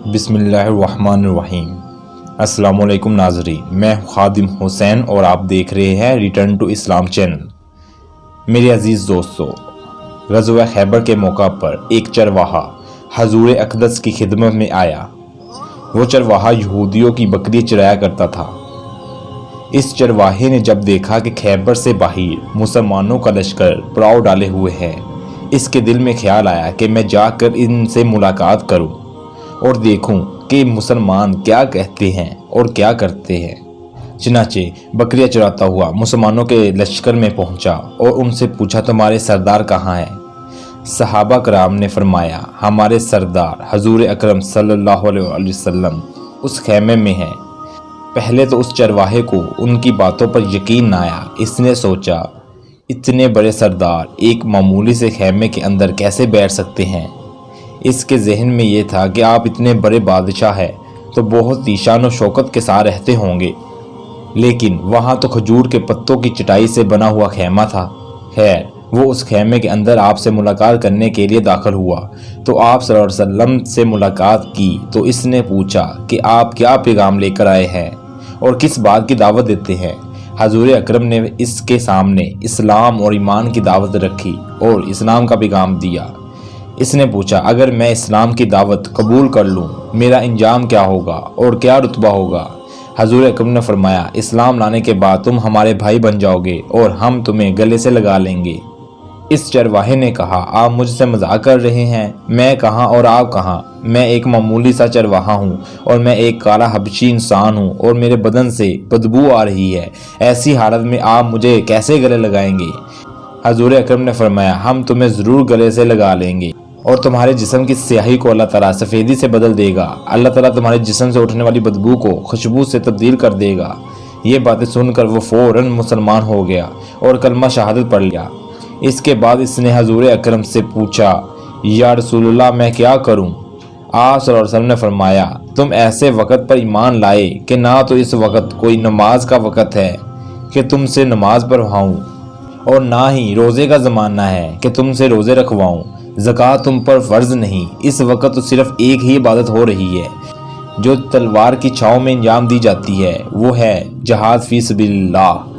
बिस्मिल्लाहिर्रहमानिर्रहीम। अस्सलाम वालेकुम नाज़रीन, मैं खादिम हुसैन और आप देख रहे हैं रिटर्न टू इस्लाम चैनल। मेरे अजीज़ दोस्तों, ग़ज़वा खैबर के मौका पर एक चरवाहा हजूर अक़दस की खिदमत में आया। वो चरवाहा यहूदियों की बकरी चराया करता था। इस चरवाहे ने जब देखा कि खैबर से बाहर मुसलमानों का लश्कर पड़ाव डाले हुए है, इसके दिल में ख्याल आया कि मैं जाकर इनसे मुलाकात करूं और देखूं कि मुसलमान क्या कहते हैं और क्या करते हैं। चनाचे बकरियां चराता हुआ मुसलमानों के लश्कर में पहुंचा और उनसे पूछा, तुम्हारे सरदार कहाँ हैं? सहाबा कराम ने फरमाया, हमारे सरदार हजूर अकरम सल्लल्लाहु अलैहि वसल्लम उस खैमे में हैं। पहले तो उस चरवाहे को उनकी बातों पर यकीन न आया। इसने सोचा, इतने बड़े सरदार एक मामूली से खैमे के अंदर कैसे बैठ सकते हैं। इसके जहन में ये था कि आप इतने बड़े बादशाह हैं तो बहुत ही शान व शौकत के साथ रहते होंगे, लेकिन वहाँ तो खजूर के पत्तों की चटाई से बना हुआ खैमा था। खैर, वो उस खैमे के अंदर आपसे मुलाकात करने के लिए दाखिल हुआ तो आप सल्लल्लाहु अलैहि वसल्लम से मुलाकात की तो इसने पूछा कि आप क्या पैगाम लेकर आए हैं और किस बात की दावत देते हैं। हजूर अकरम ने इसके सामने इस्लाम और ईमान की दावत रखी और इस्लाम का पैगाम दिया। इसने पूछा, अगर मैं इस्लाम की दावत कबूल कर लूँ मेरा इंजाम क्या होगा और क्या रुतबा होगा? हजूर अकरम ने फरमाया, इस्लाम लाने के बाद तुम हमारे भाई बन जाओगे और हम तुम्हें गले से लगा लेंगे। इस चरवाहे ने कहा, आप मुझसे मजाक कर रहे हैं? मैं कहाँ और आप कहाँ? मैं एक मामूली सा चरवाहा हूँ और मैं एक काला हबशी इंसान हूँ और मेरे बदन से बदबू आ रही है। ऐसी हालत में आप मुझे कैसे गले लगाएंगे? हजूर अकरम ने फरमाया, हम तुम्हें ज़रूर गले से लगा लेंगे और तुम्हारे जिस्म की स्याही को अल्लाह ताला सफ़ेदी से बदल देगा। अल्लाह ताला तुम्हारे जिस्म से उठने वाली बदबू को खुशबू से तब्दील कर देगा। ये बातें सुनकर वो फ़ौरन मुसलमान हो गया और कलमा शहादत पढ़ लिया। इसके बाद इसने हजूर अकरम से पूछा, या रसूलुल्लाह मैं क्या करूं? आप सल्लल्लाहु अलैहि वसल्लम ने फरमाया, तुम ऐसे वक़्त पर ईमान लाए कि ना तो इस वक़्त कोई नमाज का वक़्त है कि तुमसे नमाज पढ़वाऊँ और ना ही रोज़े का ज़माना है कि तुमसे रोज़े रखवाऊँ। ज़कात तुम पर फ़र्ज़ नहीं, इस वक़्त तो सिर्फ़ एक ही इबादत हो रही है जो तलवार की छाँव में अंजाम दी जाती है, वो है जहाद फ़ी सबिलिल्लाह।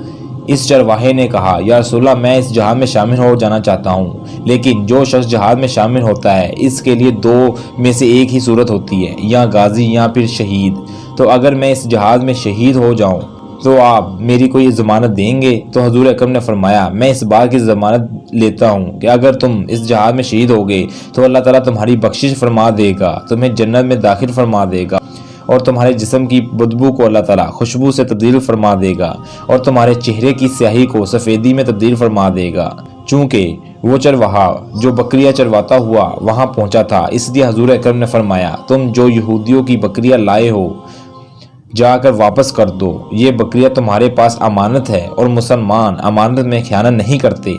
इस चरवाहे ने कहा, या रसूलल्लाह मैं इस जहाद में शामिल हो जाना चाहता हूँ, लेकिन जो शख्स जहाद में शामिल होता है इसके लिए दो में से एक ही सूरत होती है, या गाजी या फिर शहीद। तो अगर मैं इस जहाद में शहीद हो जाऊँ तो आप मेरी कोई ज़मानत देंगे? तो हजूर अकरम ने फरमाया, मैं इस बात की ज़मानत लेता हूँ कि अगर तुम इस जहाद में शहीद होगे तो अल्लाह ताला तुम्हारी बख्शिश फरमा देगा, तुम्हें जन्नत में दाखिल फरमा देगा और तुम्हारे जिस्म की बदबू को अल्लाह ताला खुशबू से तब्दील फरमा देगा और तुम्हारे चेहरे की स्याही को सफ़ेदी में तब्दील फरमा देगा। चूँकि वो चरवाहा जो बकरियाँ चरवाता हुआ वहाँ पहुँचा था, इसलिए हजूर अकरम ने फरमाया, तुम जो यहूदियों की बकरियाँ लाए हो जाकर वापस कर दो। ये बकरियां तुम्हारे पास अमानत है और मुसलमान अमानत में ख़यानत नहीं करते।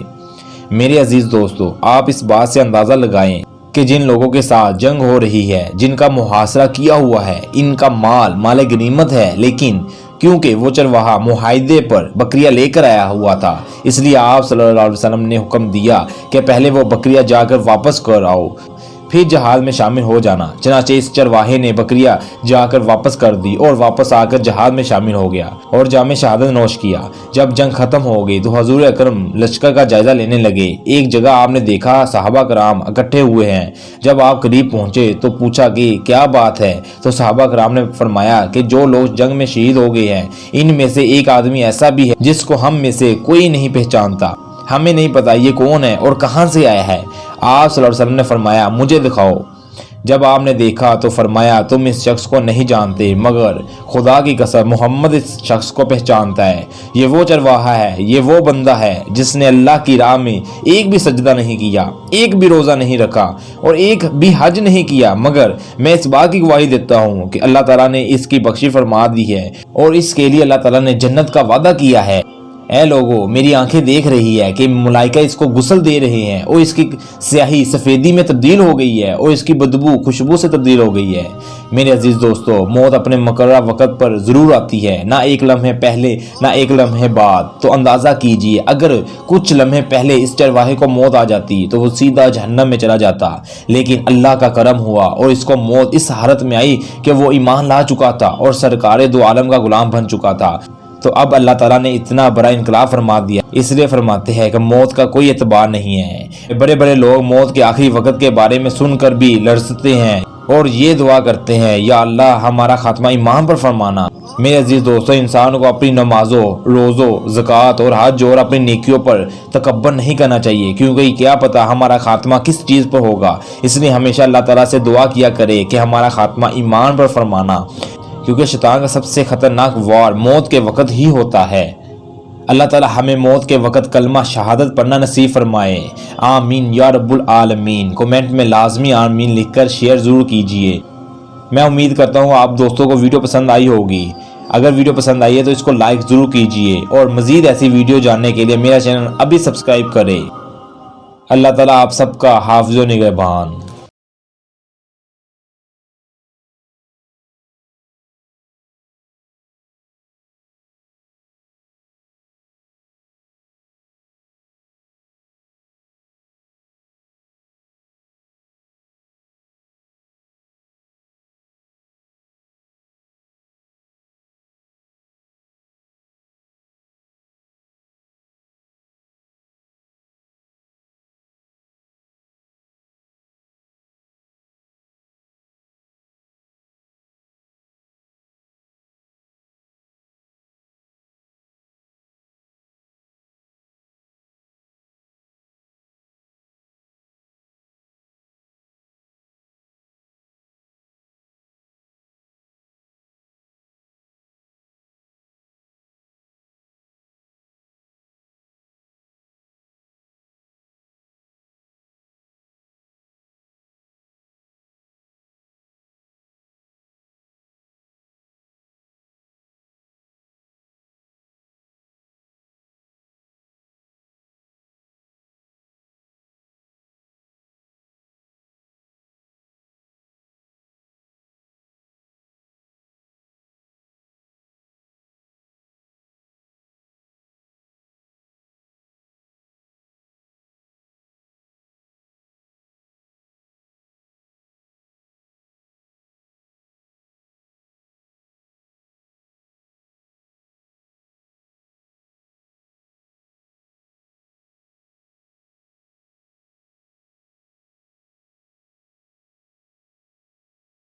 मेरे अजीज़ दोस्तों, आप इस बात से अंदाज़ा लगाएं कि जिन लोगों के साथ जंग हो रही है, जिनका मुहासरा किया हुआ है, इनका माल गनीमत है, लेकिन क्योंकि वो चरवाहा मुआहदे पर बकरियां लेकर आया हुआ था, इसलिए आप सल्लल्लाहु अलैहि वसल्लम ने हुक्म दिया कि पहले वो बकरियां जाकर वापस कर आओ, फिर जहाज में शामिल हो जाना। चनाचे इस चरवाहे ने बकरियां जाकर वापस कर दी और वापस आकर जहाज में शामिल हो गया और जामे शहादत नोश किया। जब जंग खत्म हो गई तो हजूर अकरम लश्कर का जायजा लेने लगे। एक जगह आपने देखा सहाबा कराम इकट्ठे हुए हैं। जब आप करीब पहुंचे तो पूछा कि क्या बात है? तो सहाबा कराम ने फरमाया कि जो लोग जंग में शहीद हो गए हैं, इनमें से एक आदमी ऐसा भी है जिसको हम में से कोई नहीं पहचानता। हमें नहीं पता ये कौन है और कहाँ से आया है। आप सल्लल्लाहु अलैहि वसल्लम ने फरमाया, मुझे दिखाओ। जब आपने देखा तो फरमाया, तुम इस शख्स को नहीं जानते, मगर खुदा की कसम मोहम्मद इस शख्स को पहचानता है। ये वो चरवाहा है, ये वो बंदा है जिसने अल्लाह की राह में एक भी सजदा नहीं किया, एक भी रोज़ा नहीं रखा और एक भी हज नहीं किया, मगर मैं इस बात की गवाही देता हूँ कि अल्लाह ताला ने इसकी बख्शिश फरमा दी है और इसके लिए अल्लाह ताला ने जन्नत का वादा किया है। اے لوگو میری آنکھیں دیکھ رہی ہے کہ ملائکہ اس کو غسل دے رہے ہیں اور اس کی سیاہی سفیدی میں تبدیل ہو گئی ہے اور اس کی بدبو خوشبو سے تبدیل ہو گئی ہے۔ میرے عزیز دوستو، موت اپنے مقررہ وقت پر ضرور آتی ہے، نہ ایک لمحے پہلے نہ ایک لمحے بعد۔ تو اندازہ کیجئے اگر کچھ لمحے پہلے اس چرواہے کو موت آ جاتی تو وہ سیدھا جہنم میں چلا جاتا، لیکن اللہ کا کرم ہوا اور اس کو موت اس حالت میں آئی کہ وہ ایمان لا چکا تھا اور سرکار دو عالم کا غلام بن چکا تھا۔ تو اب اللہ تعالیٰ نے اتنا بڑا انقلاب فرما دیا، اس لیے فرماتے ہیں کہ موت کا کوئی اعتبار نہیں ہے۔ بڑے بڑے لوگ موت کے آخری وقت کے بارے میں سن کر بھی لرزتے ہیں اور یہ دعا کرتے ہیں، یا اللہ ہمارا خاتمہ ایمان پر فرمانا۔ میرے عزیز دوستو، انسان کو اپنی نمازوں، روزوں، زکوٰۃ اور حج اور اپنی نیکیوں پر تکبر نہیں کرنا چاہیے، کیونکہ کیا پتہ ہمارا خاتمہ کس چیز پر ہوگا۔ اس لیے ہمیشہ اللہ تعالیٰ سے دعا کیا کرے کہ ہمارا خاتمہ ایمان پر فرمانا، کیونکہ شیطان کا سب سے خطرناک وار موت کے وقت ہی ہوتا ہے۔ اللہ تعالیٰ ہمیں موت کے وقت کلمہ شہادت پڑھنا نصیب فرمائے، آمین یا رب العالمین۔ کومنٹ میں لازمی آمین لکھ کر شیئر ضرور کیجئے۔ میں امید کرتا ہوں آپ دوستوں کو ویڈیو پسند آئی ہوگی۔ اگر ویڈیو پسند آئی ہے تو اس کو لائک ضرور کیجئے اور مزید ایسی ویڈیو جاننے کے لیے میرا چینل ابھی سبسکرائب کریں۔ اللہ تعالیٰ آپ سب کا حافظ و نگہبان۔